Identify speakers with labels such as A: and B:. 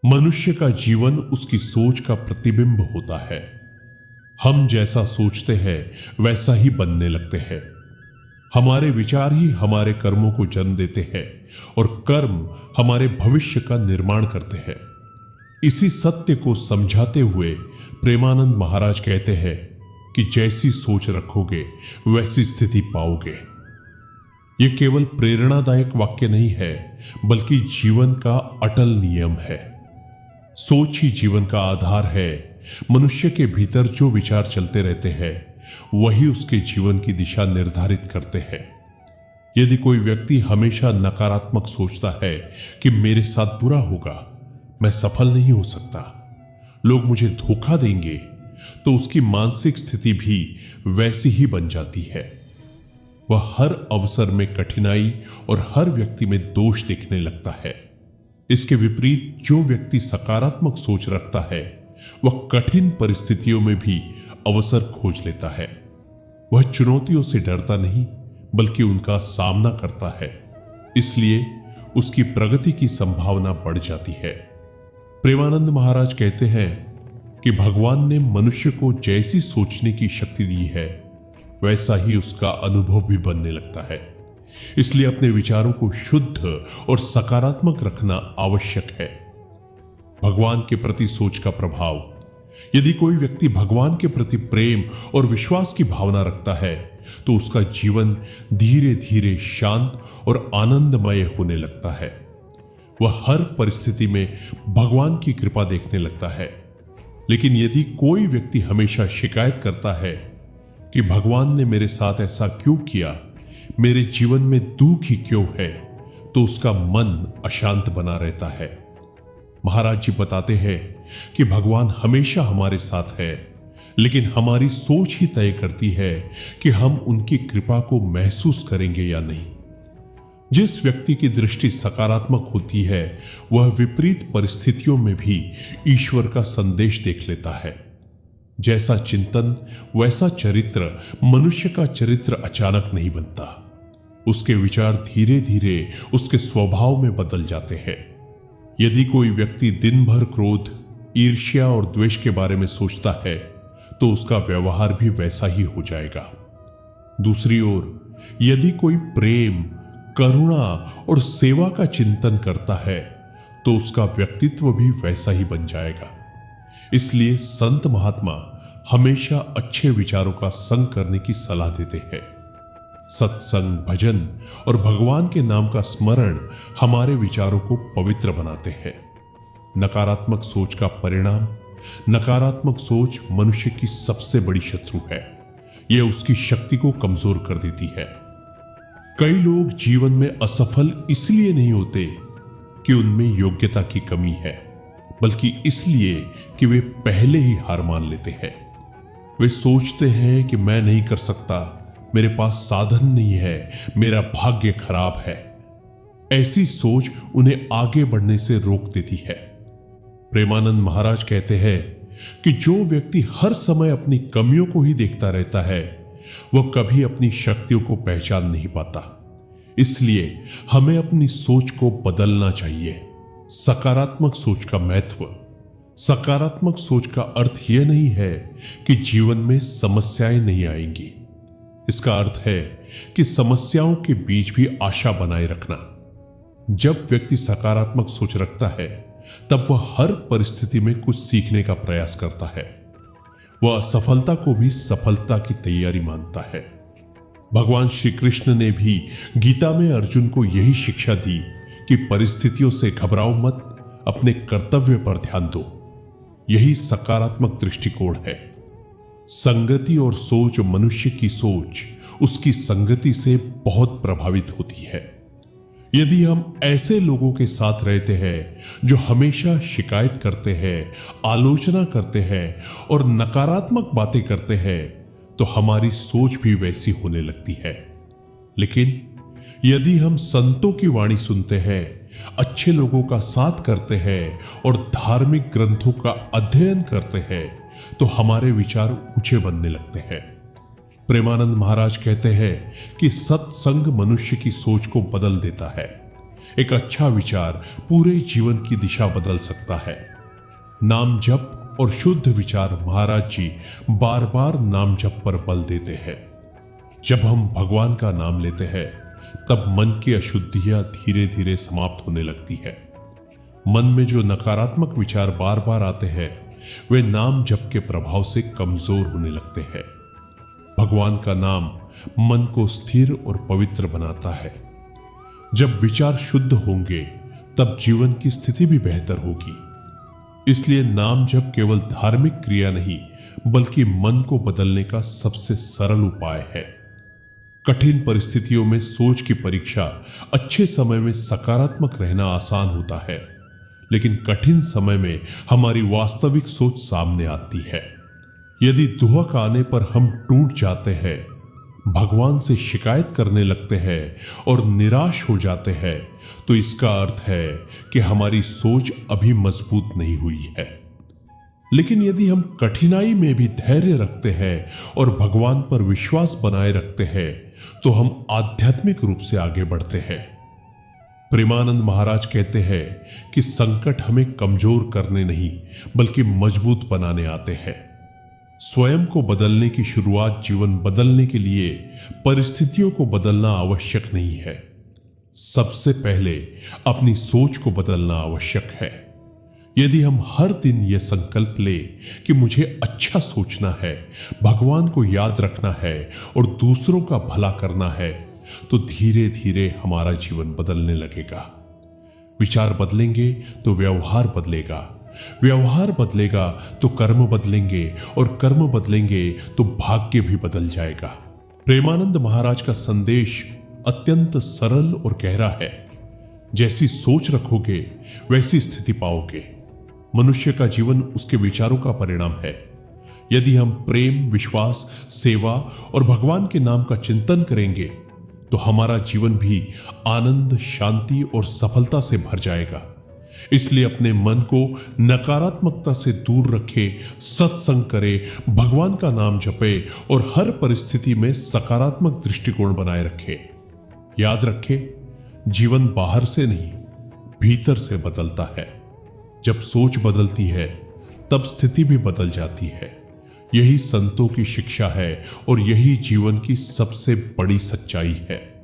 A: मनुष्य का जीवन उसकी सोच का प्रतिबिंब होता है। हम जैसा सोचते हैं वैसा ही बनने लगते हैं। हमारे विचार ही हमारे कर्मों को जन्म देते हैं और कर्म हमारे भविष्य का निर्माण करते हैं। इसी सत्य को समझाते हुए प्रेमानंद महाराज कहते हैं कि जैसी सोच रखोगे वैसी स्थिति पाओगे। यह केवल प्रेरणादायक वाक्य नहीं है, बल्कि जीवन का अटल नियम है। सोच ही जीवन का आधार है। मनुष्य के भीतर जो विचार चलते रहते हैं वही उसके जीवन की दिशा निर्धारित करते हैं। यदि कोई व्यक्ति हमेशा नकारात्मक सोचता है कि मेरे साथ बुरा होगा, मैं सफल नहीं हो सकता, लोग मुझे धोखा देंगे, तो उसकी मानसिक स्थिति भी वैसी ही बन जाती है। वह हर अवसर में कठिनाई और हर व्यक्ति में दोष देखने लगता है। इसके विपरीत जो व्यक्ति सकारात्मक सोच रखता है वह कठिन परिस्थितियों में भी अवसर खोज लेता है। वह चुनौतियों से डरता नहीं, बल्कि उनका सामना करता है। इसलिए उसकी प्रगति की संभावना बढ़ जाती है। प्रेमानंद महाराज कहते हैं कि भगवान ने मनुष्य को जैसी सोचने की शक्ति दी है वैसा ही उसका अनुभव भी बनने लगता है। इसलिए अपने विचारों को शुद्ध और सकारात्मक रखना आवश्यक है। भगवान के प्रति सोच का प्रभाव। यदि कोई व्यक्ति भगवान के प्रति प्रेम और विश्वास की भावना रखता है तो उसका जीवन धीरे धीरे शांत और आनंदमय होने लगता है। वह हर परिस्थिति में भगवान की कृपा देखने लगता है। लेकिन यदि कोई व्यक्ति हमेशा शिकायत करता है कि भगवान ने मेरे साथ ऐसा क्यों किया, मेरे जीवन में दुख ही क्यों है, तो उसका मन अशांत बना रहता है। महाराज जी बताते हैं कि भगवान हमेशा हमारे साथ है, लेकिन हमारी सोच ही तय करती है कि हम उनकी कृपा को महसूस करेंगे या नहीं। जिस व्यक्ति की दृष्टि सकारात्मक होती है वह विपरीत परिस्थितियों में भी ईश्वर का संदेश देख लेता है। जैसा चिंतन वैसा चरित्र। मनुष्य का चरित्र अचानक नहीं बनता, उसके विचार धीरे धीरे उसके स्वभाव में बदल जाते हैं। यदि कोई व्यक्ति दिन भर क्रोध, ईर्ष्या और द्वेष के बारे में सोचता है तो उसका व्यवहार भी वैसा ही हो जाएगा। दूसरी ओर यदि कोई प्रेम, करुणा और सेवा का चिंतन करता है तो उसका व्यक्तित्व भी वैसा ही बन जाएगा। इसलिए संत महात्मा हमेशा अच्छे विचारों का संग करने की सलाह देते हैं। सत्संग, भजन और भगवान के नाम का स्मरण हमारे विचारों को पवित्र बनाते हैं। नकारात्मक सोच का परिणाम। नकारात्मक सोच मनुष्य की सबसे बड़ी शत्रु है। यह उसकी शक्ति को कमजोर कर देती है। कई लोग जीवन में असफल इसलिए नहीं होते कि उनमें योग्यता की कमी है, बल्कि इसलिए कि वे पहले ही हार मान लेते हैं। वे सोचते हैं कि मैं नहीं कर सकता, मेरे पास साधन नहीं है, मेरा भाग्य खराब है। ऐसी सोच उन्हें आगे बढ़ने से रोक देती है। प्रेमानंद महाराज कहते हैं कि जो व्यक्ति हर समय अपनी कमियों को ही देखता रहता है वह कभी अपनी शक्तियों को पहचान नहीं पाता। इसलिए हमें अपनी सोच को बदलना चाहिए। सकारात्मक सोच का महत्व। सकारात्मक सोच का अर्थ यह नहीं है कि जीवन में समस्याएं नहीं आएंगी। इसका अर्थ है कि समस्याओं के बीच भी आशा बनाए रखना। जब व्यक्ति सकारात्मक सोच रखता है तब वह हर परिस्थिति में कुछ सीखने का प्रयास करता है। वह असफलता को भी सफलता की तैयारी मानता है। भगवान श्री कृष्ण ने भी गीता में अर्जुन को यही शिक्षा दी कि परिस्थितियों से घबराओ मत, अपने कर्तव्य पर ध्यान दो। यही सकारात्मक दृष्टिकोण है। संगति और सोच। मनुष्य की सोच उसकी संगति से बहुत प्रभावित होती है। यदि हम ऐसे लोगों के साथ रहते हैं जो हमेशा शिकायत करते हैं, आलोचना करते हैं और नकारात्मक बातें करते हैं तो हमारी सोच भी वैसी होने लगती है। लेकिन यदि हम संतों की वाणी सुनते हैं, अच्छे लोगों का साथ करते हैं और धार्मिक ग्रंथों का अध्ययन करते हैं तो हमारे विचार ऊंचे बनने लगते हैं। प्रेमानंद महाराज कहते हैं कि सत्संग मनुष्य की सोच को बदल देता है। एक अच्छा विचार पूरे जीवन की दिशा बदल सकता है। नाम जप और शुद्ध विचार महाराज जी बार बार नाम जप पर बल देते हैं। जब हम भगवान का नाम लेते हैं तब मन की अशुद्धियां धीरे धीरे समाप्त होने लगती है। मन में जो नकारात्मक विचार बार बार आते हैं वे नाम जप के प्रभाव से कमजोर होने लगते हैं। भगवान का नाम मन को स्थिर और पवित्र बनाता है। जब विचार शुद्ध होंगे तब जीवन की स्थिति भी बेहतर होगी। इसलिए नाम जप केवल धार्मिक क्रिया नहीं बल्कि मन को बदलने का सबसे सरल उपाय है। कठिन परिस्थितियों में सोच की परीक्षा अच्छे समय में सकारात्मक रहना आसान होता है, लेकिन कठिन समय में हमारी वास्तविक सोच सामने आती है। यदि दुहक आने पर हम टूट जाते हैं, भगवान से शिकायत करने लगते हैं और निराश हो जाते हैं, तो इसका अर्थ है कि हमारी सोच अभी मजबूत नहीं हुई है। लेकिन यदि हम कठिनाई में भी धैर्य रखते हैं और भगवान पर विश्वास बनाए रखते हैं, तो हम आध्यात्मिक रूप से आगे बढ़ते हैं। प्रेमानंद महाराज कहते हैं कि संकट हमें कमजोर करने नहीं बल्कि मजबूत बनाने आते हैं। स्वयं को बदलने की शुरुआत जीवन बदलने के लिए परिस्थितियों को बदलना आवश्यक नहीं है। सबसे पहले अपनी सोच को बदलना आवश्यक है। यदि हम हर दिन यह संकल्प ले कि मुझे अच्छा सोचना है, भगवान को याद रखना है और दूसरों का भला करना है, तो धीरे धीरे हमारा जीवन बदलने लगेगा। विचार बदलेंगे तो व्यवहार बदलेगा, व्यवहार बदलेगा तो कर्म बदलेंगे और कर्म बदलेंगे तो भाग्य भी बदल जाएगा। प्रेमानंद महाराज का संदेश अत्यंत सरल और गहरा है। जैसी सोच रखोगे वैसी स्थिति पाओगे। मनुष्य का जीवन उसके विचारों का परिणाम है। यदि हम प्रेम, विश्वास, सेवा और भगवान के नाम का चिंतन करेंगे तो हमारा जीवन भी आनंद, शांति और सफलता से भर जाएगा। इसलिए अपने मन को नकारात्मकता से दूर रखे, सत्संग करे, भगवान का नाम जपे और हर परिस्थिति में सकारात्मक दृष्टिकोण बनाए रखे। याद रखे, जीवन बाहर से नहीं भीतर से बदलता है। जब सोच बदलती है तब स्थिति भी बदल जाती है। यही संतों की शिक्षा है और यही जीवन की सबसे बड़ी सच्चाई है।